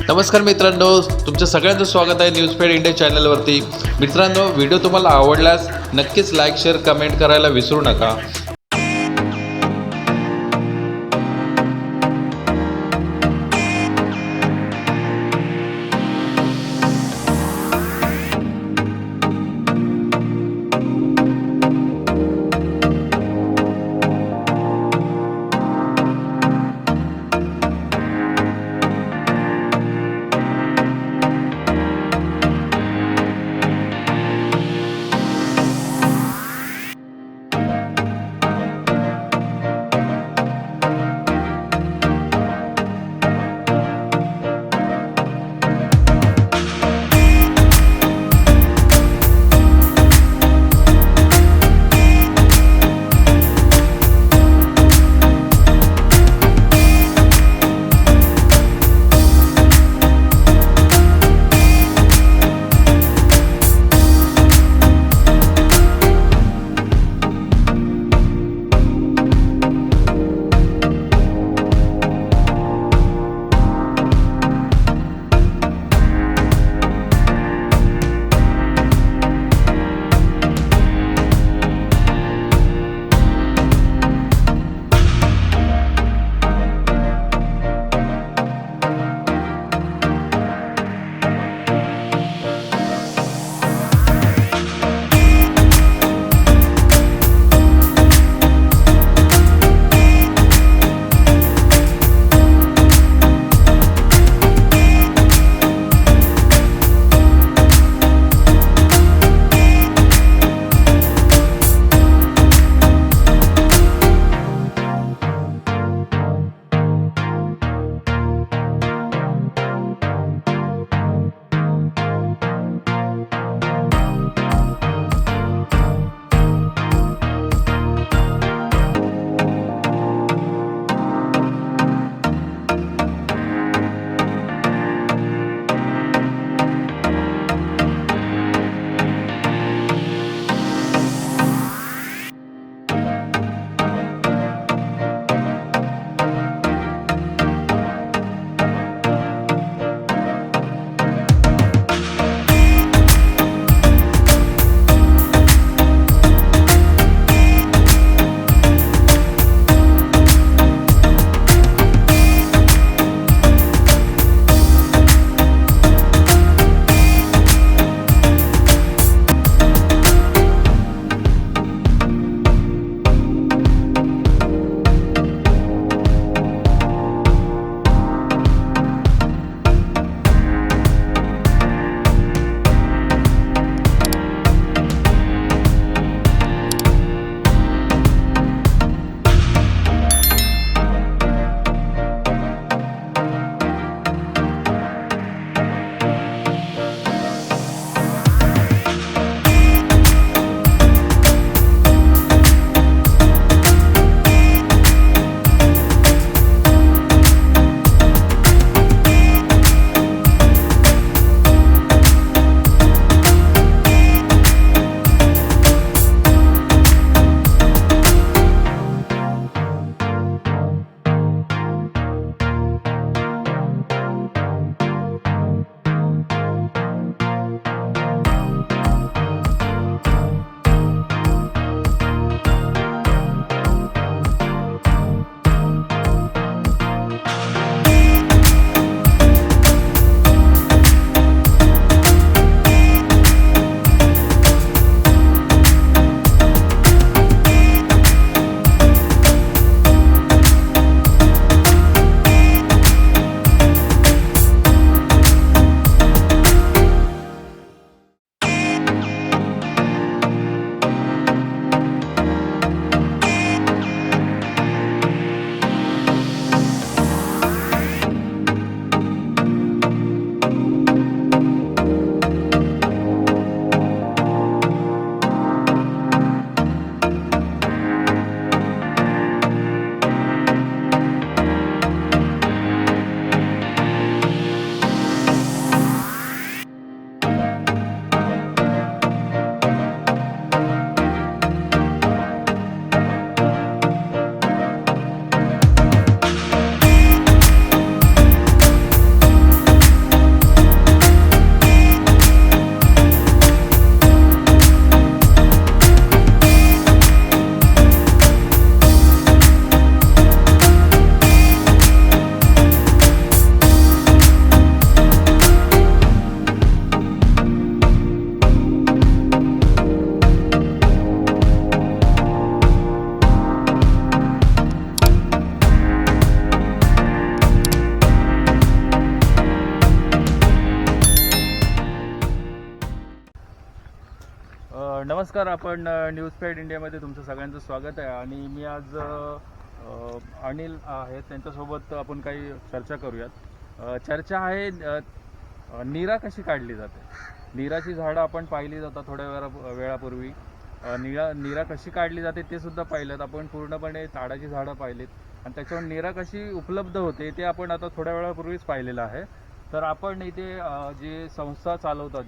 नमस्कार मित्रांनो, तुमचं सगळ्यांचं स्वागत आहे न्यूजपॅड इंडिया चॅनलवरती. मित्रांनो, व्हिडिओ तुम्हाला आवडल्यास नक्कीच लाईक, शेअर, कमेंट करायला विसरू नका. नमस्कार. आपण न्यूजपॅड इंडियामध्ये तुमचं सगळ्यांचं स्वागत आहे. आणि मी आज अनिल आहेत, त्यांच्यासोबत आपण काही चर्चा करूयात. चर्चा आहे नीरा कशी काढली जाते. नीराची झाडं आपण पाहिली जातात थोड्या वेळापूर्वी. नीरा कशी काढली जाते ते सुद्धा पाहिलं. आपण पूर्णपणे ताडाची झाडं पाहिलीत आणि त्याच्यावर नीरा कशी उपलब्ध होते ते आपण आता थोड्या वेळापूर्वीच पाहिलेलं आहे. तर आपण इथे जे संस्था चालवतात,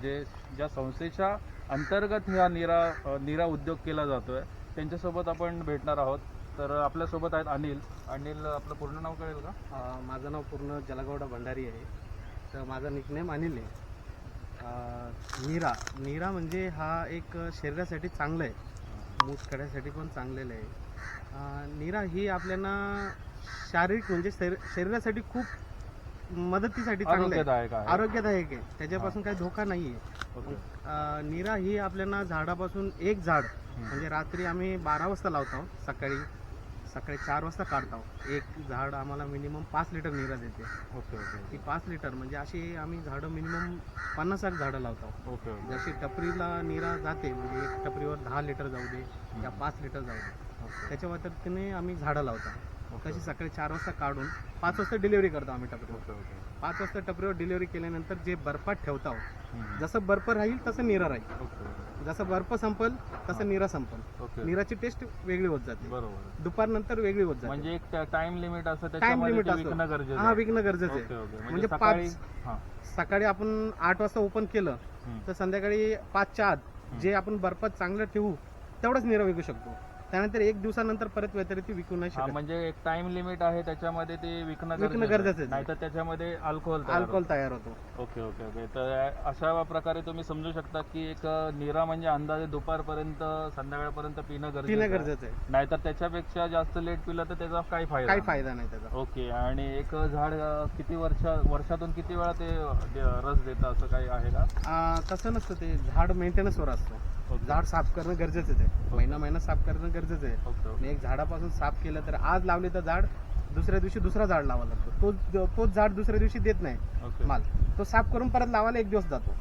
ज्या संस्थेच्या अंतर्गत हा नीरा उद्योग केला जातो आहे, त्यांच्यासोबत आपण भेटणार आहोत. तर आपल्यासोबत आहेत अनिल. आपलं पूर्ण नाव कळेल का? माझं नाव पूर्ण जलगौडा भंडारी आहे. तर माझा निकनेम अनिल आहे. नीरा म्हणजे हा एक शरीरासाठी चांगलं आहे, मूत काढण्यासाठी पण चांगलेलं आहे. नीरा ही आपल्याला शारीरिक म्हणजे शरीरासाठी खूप मदतीसाठी चांगलं आहे, आरोग्यदायक आहे. त्याच्यापासून काही धोका नाही आहे. नीरा ही आपल्याला झाडापासून एक झाड म्हणजे रात्री आम्ही 12 वाजता लावतो, सकाळी 4 वाजता काढतो. एक झाड आम्हाला मिनिमम 5 लिटर नीरा देते. ती 5 लिटर म्हणजे अशी आम्ही झाडं मिनिमम 50-60 झाडं लावतो. जशी टपरीला नीरा जाते म्हणजे एक टपरीवर 10 लिटर जाऊ दे या 5 लिटर जाऊ दे, त्याच्या व्यतिरिक्तने आम्ही झाडं लावतो. तशी सकाळी 4 वाजता काढून 5 वाजता डिलिव्हरी करतो आम्ही टपरीवर. 5 वाजता टपरीवर डिलिव्हरी केल्यानंतर जे बर्फात ठेवतो, जसं बर्फ राहील तसं नीरा राहील. जसं बर्फ संपल तसं नीरा संपल. नीराची टेस्ट वेगळी होत जाते. बरोबर. दुपारनंतर वेगळी होत जाते. म्हणजे एक टाइम लिमिट असतं, टाइम लिमिट विकणं गरजेचं. हा, विकणं गरजेचं आहे. म्हणजे सकाळी आपण 8 वाजता ओपन केलं तर संध्याकाळी 5च्या आत जे आपण बर्फात चांगलं ठेवू तेवढंच नीरा विकू शकतो. त्यानंतर 1 दिवसानंतर परत व्यतिरिक्त विकू नाही शकत. म्हणजे एक टाइम लिमिट आहे, त्याच्यामध्ये ते विकणं गरजेचं आहे. नाहीतर त्याच्यामध्ये अल्कोहोल तयार होतो. ओके. तर अशा प्रकारे तुम्ही समजू शकता की एक नीरा म्हणजे अंदाजे दुपारपर्यंत संध्याकाळपर्यंत पिणं गरजेचं आहे. नाहीतर त्याच्यापेक्षा जास्त लेट पिलं तर त्याचा काही फायदा नाही त्याचा. ओके. आणि एक झाड किती वर्षातून किती वेळा ते रस देतं असं काही आहे का? तसं नसतं. ते झाड मेंटेनन्सवर असतं. झाड साफ करणं गरजेचं आहे. महिना साफ करणं गरजेचं आहे. एक झाडापासून साफ केलं तर आज लावले तर झाड दुसऱ्या दिवशी दुसरा झाड लावायला लागतो. तोच झाड दुसऱ्या दिवशी देत नाही माल. तो साफ करून परत लावायला 1 दिवस जातो.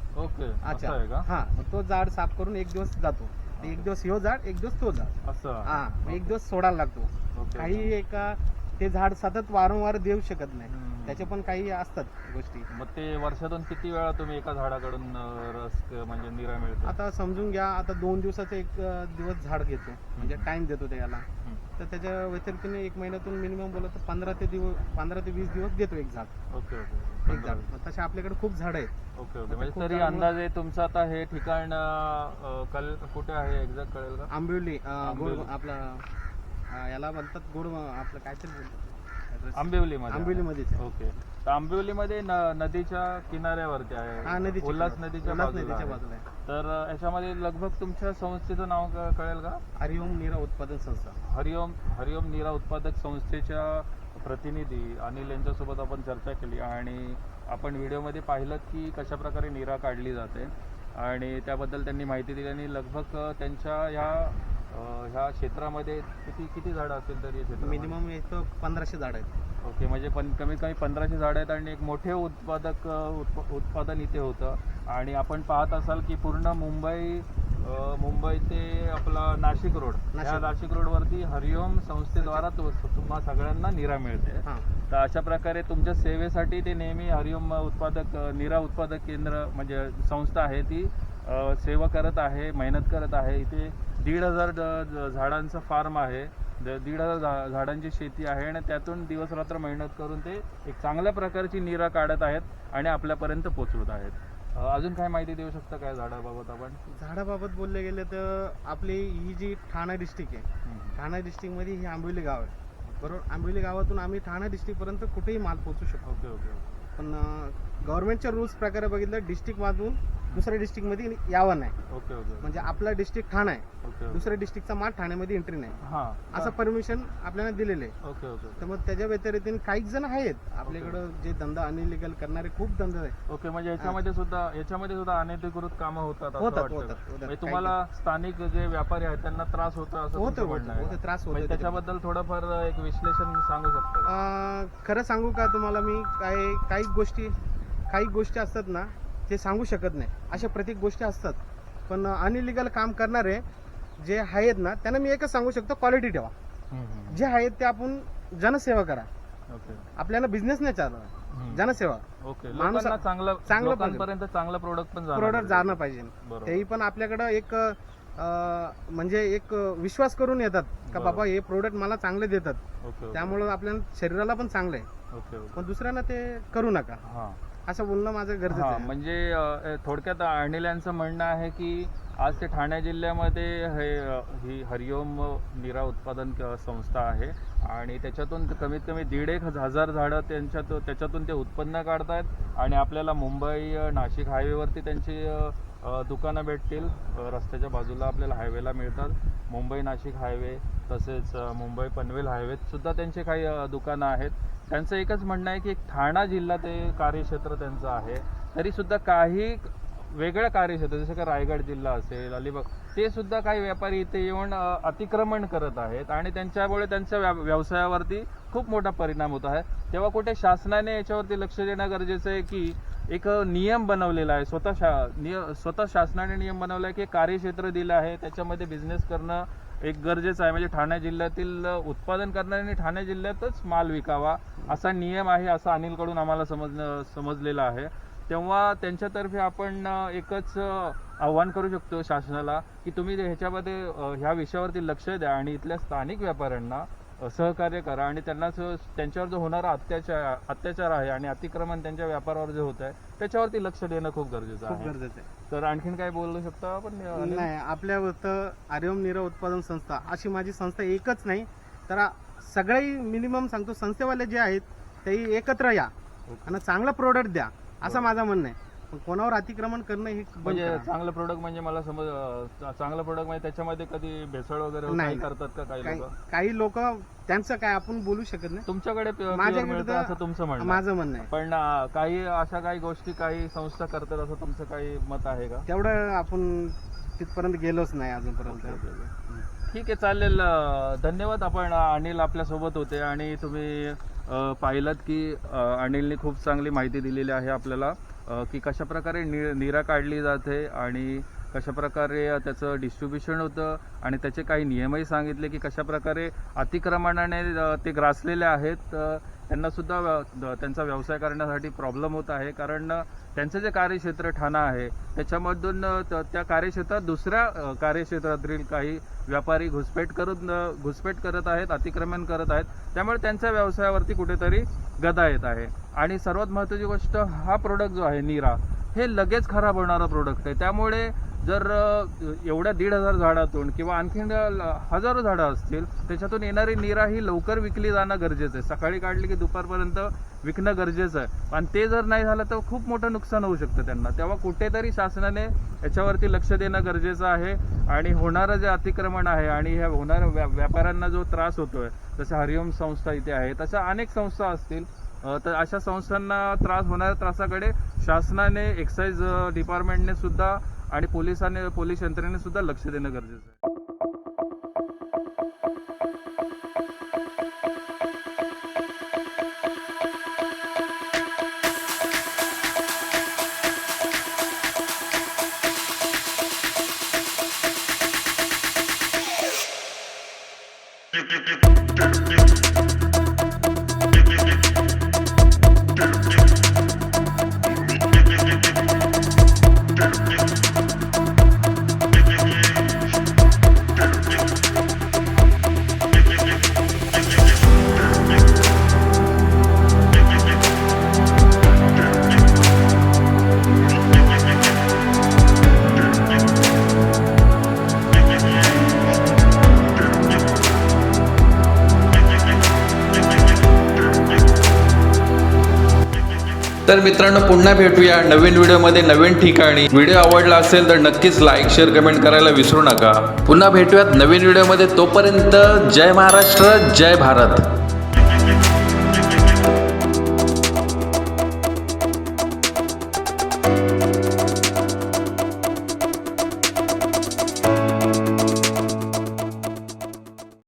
अच्छा. हा, तो झाड साफ करून 1 दिवस जातो. 1 दिवस ह्यो झाड, 1 दिवस तो झाड. असं. हा, 1 दिवस सोडायला लागतो. काही एका ते झाड सतत वारंवार देऊ शकत नाही. त्याचे पण काही असतात गोष्टी. मग ते वर्षातून किती वेळा तुम्ही एका झाडाकडून रस म्हणजे नीरा मिळतो? आता समजून घ्या, आता 2 दिवसाचा 1 दिवस झाड घेतो म्हणजे टाइम देतो त्याला. तर त्याच्या व्यतिरिक्तने 1 महिन्यातून मिनिमम बोलत तर 15 ते 20 दिवस देतो एक झाड. एक झाड. तसे आपल्याकडे खूप झाड आहेत. म्हणजे तरी अंदाजे तुमचं आता हे ठिकाण कुठे आहे एक्झॅक्ट कळेल का? आंबिवली. आपला याला म्हणतात गोड, आपलं काहीतरी बोलतात आंबिवलीमध्ये. ओके. तर आंबिवलीमध्ये नदीच्या किनाऱ्यावरती आहे. उल्हास नदीच्या बाजूला आहे. तर याच्यामध्ये लगभग तुमच्या संस्थेचं नाव कळेल का? हरिओम नीरा उत्पादन संस्था. हरिओम नीरा उत्पादक संस्थेच्या प्रतिनिधी अनिल यांच्यासोबत आपण चर्चा केली आणि आपण व्हिडिओमध्ये पाहिलं की कशा प्रकारे नीरा काढली जाते आणि त्याबद्दल त्यांनी माहिती दिली. आणि लगभग त्यांच्या ह्या क्षेत्रामध्ये किती झाडं असतील तरी मिनिमम 1500 झाड आहेत. ओके. म्हणजे कमीत कमी 1500 झाडं आहेत आणि एक मोठे उत्पादन इथे होतं. आणि आपण पाहत असाल की पूर्ण मुंबई ते आपला नाशिक रोडवरती हरिओम संस्थेद्वारा तुम्हा सगळ्यांना नीरा मिळते. तर अशा प्रकारे तुमच्या सेवेसाठी ते नेहमी हरिओम नीरा उत्पादक केंद्र म्हणजे संस्था आहे ती सेवा करत आहे, मेहनत करत आहे. इथे 1,500 झाडांचं फार्म आहे, 1,500 झाडांची शेती आहे आणि त्यातून दिवस रात्र मेहनत करून ते एक चांगल्या प्रकारची नीरा काढत आहेत आणि आपल्यापर्यंत पोहोचवत आहेत. अजून काय माहिती देऊ शकता काय झाडाबाबत? आपण झाडाबाबत बोलले गेले तर आपली ही जी ठाणा डिस्ट्रिक्ट आहे, ठाणा डिस्ट्रिक्टमध्ये ही आंबिवली गाव आहे. बरोबर. आंबिवली गावातून आम्ही ठाणा डिस्ट्रिक्टपर्यंत कुठेही माल पोहोचू शकतो. पण गव्हर्नमेंटच्या रूल्स प्रकारे बघितलं डिस्ट्रिक्टमधून दुसऱ्या डिस्ट्रिक्टमध्ये यावं नाही. म्हणजे आपला डिस्ट्रिक्ट ठाणा आहे, दुसऱ्या डिस्ट्रिक्टचा माल ठाण्यामध्ये एंट्री नाही असं परमिशन आपल्याला दिलेलं आहे. तर मग त्याच्या व्यतिरिक्त काही जण आहेत आपल्याकडं जे धंदा अनइलिगल करणारे खूप धंदे आहेत. ओके. म्हणजे याच्यामध्ये सुद्धा अनधिकृत कामं होतात. तुम्हाला स्थानिक जे व्यापारी आहेत त्यांना त्रास होतो असं होतं. त्रास होतो. त्याच्याबद्दल थोडंफार एक विश्लेषण सांगू शकता? खरं सांगू का तुम्हाला मी? काही गोष्टी असतात ना ते सांगू शकत नाही. अशा प्रत्येक गोष्टी असतात पण अनइलिगल काम करणारे जे आहेत ना त्यांना मी एकच सांगू शकतो, क्वालिटी ठेवा. जे आहेत ते आपण जनसेवा करा. ओके आपल्याला बिझनेस नाही चालणार, जनसेवा. ओके. माणूस- लोकांना चांगलं चांगलं लोकांपर्यंत चांगलं प्रोडक्ट पण जाणार प्रोडक्ट जाणं पाहिजे. बरोबर. तेही पण आपल्याकडं एक म्हणजे एक विश्वास करून येतात का बाबा हे प्रोडक्ट मला चांगले देतात, ओके. त्यामुळं आपल्या शरीराला पण चांगलं आहे. Okay okay. पण दुसऱ्यांना ते करू नका हां असं बोलणं माझं गरजेचं हां आहे. म्हणजे थोडक्यात अनिल यांचं म्हणणं आहे की आज ते ठाणे जिल्ह्यामध्ये ही हरिओम निरा उत्पादन संस्था आहे आणि त्याच्यातून कमीत कमी 1,500 झाडं त्याच्यातून ते उत्पन्न काढतायत आणि आपल्याला मुंबई नाशिक हायवेवरती त्यांची दुकानं भेटतील. रस्त्याच्या बाजूला आपल्याला हायवेला मिळतात. मुंबई नाशिक हायवे तसेच मुंबई पनवेल हायवेत सुद्धा त्यांचे काही दुकानं आहेत. त्यांचं एकच म्हणणं आहे की ठाणा जिल्हा ते कार्यक्षेत्र त्यांचं आहे, तरीसुद्धा काही वेगळं कार्यक्षेत्र जसं का रायगड जिल्हा असेल, अलिबाग, ते सुद्धा काही व्यापारी इथे येऊन अतिक्रमण करत आहेत आणि त्यांच्यामुळे त्यांच्या व्यवसायावरती खूप मोठा परिणाम होत आहे. तेव्हा कुठे शासनाने याच्यावरती लक्ष देणं गरजेचं आहे की एक नियम बनवलेला आहे, स्वतः शासनाने नियम बनवला आहे की कार्यक्षेत्र दिलं आहे, त्याच्यामध्ये बिझनेस करणं एक गरजेचं आहे. म्हणजे ठाणे जिल्ह्यातील उत्पादन करणाऱ्यांनी ठाणे जिल्ह्यातच माल विकावा असा नियम आहे, असं अनिलकडून आम्हाला समजलेलं आहे. तेव्हा त्यांच्यातर्फे आपण एकच आव्हान करू शकतो शासनाला की तुम्ही ह्याच्यामध्ये ह्या विषयावरती लक्ष द्या आणि इथल्या स्थानिक व्यापाऱ्यांना सहकार्य करा आणि त्यांच्यावर जो होणारा अत्याचार आहे आणि अतिक्रमण त्यांच्या व्यापारावर जे होत आहे त्याच्यावरती लक्ष देणं खूप गरजेचं आहे. तर आणखीन काय बोलू शकतो आपण? नाही, आपल्या हरिओम निरा उत्पादन संस्था अशी माझी संस्था एकच नाही तर सगळेही मिनिमम सांगतो संस्थेवाले जे आहेत तेही एकत्र या आणि चांगला प्रोडक्ट द्या असं माझं म्हणणं आहे. कोणावर अतिक्रमण करणं हे म्हणजे चांगलं प्रोडक्ट म्हणजे मला समज चांगलं प्रोडक्ट म्हणजे त्याच्यामध्ये कधी भेसळ वगैरे नाही करतात का काही लोक त्यांचं काय आपण बोलू शकत नाही. तुमच्याकडे माझ्याकडे असं तुमचं म्हणणं? माझं म्हणणं आहे. पण काही अशा काही गोष्टी काही संस्था करतात असं तुमचं काही मत आहे का? तेवढं आपण तिथपर्यंत गेलोच नाही अजूनपर्यंत. ठीक आहे, चालेल. धन्यवाद. आपण अनिल आपल्यासोबत होते आणि तुम्ही पाहिलं की अनिलने खूप चांगली माहिती दिलेली आहे आपल्याला की कशाप्रकारे निरा काढली जाते आणि कशाप्रकारे त्याचं डिस्ट्रीब्युशन होतं आणि त्याचे काही नियमही सांगितले की कशाप्रकारे अतिक्रमणाने ते ग्रासलेले आहेत. त्यांनासुद्धा त्यांचा व्यवसाय करण्यासाठी प्रॉब्लेम होत आहे कारण त्यांचं जे कार्यक्षेत्र ठाणा आहे त्याच्यामधून त्या कार्यक्षेत्रात दुसऱ्या कार्यक्षेत्रातील काही व्यापारी घुसपेट करत आहेत, अतिक्रमण करत आहेत. त्यामुळे त्यांच्या व्यवसायावरती कुठेतरी गदा येत आहे. आणि सर्वात महत्त्वाची गोष्ट, हा प्रोडक्ट जो आहे निरा हे लगेच खराब होणारा प्रोडक्ट आहे. त्यामुळे जर एवढ्या 1,500 झाडातून किंवा आणखीन हजारो झाडं असतील त्याच्यातून येणारी निरा ही लवकर विकली जाणं गरजेचं आहे. सकाळी काढली की दुपारपर्यंत विकणं गरजेचं आहे आणि ते जर नाही झालं तर खूप मोठं नुकसान होऊ शकतं त्यांना. तेव्हा कुठेतरी शासनाने याच्यावरती लक्ष देणं गरजेचं आहे आणि होणारं जे अतिक्रमण आहे आणि ह्या होणाऱ्या व्यापाऱ्यांना जो त्रास होतोय, जसं हरिओम संस्था इथे आहे, तशा अनेक संस्था असतील, तर अशा संस्थांना त्रास होणाऱ्या त्रासाकडे शासनाने, एक्साईज डिपार्टमेंटने सुद्धा आणि पोलीस यंत्रणेने सुद्धा लक्ष देणं गरजेचं आहे. तर मित्रांनो, पुन्हा भेटूया नवीन व्हिडिओमध्ये नवीन ठिकाणी. व्हिडिओ आवडला असेल तर नक्कीच लाईक, शेअर, कमेंट करायला विसरू नका. पुन्हा भेटूयात नवीन व्हिडिओमध्ये. तोपर्यंत जय महाराष्ट्र, जय भारत.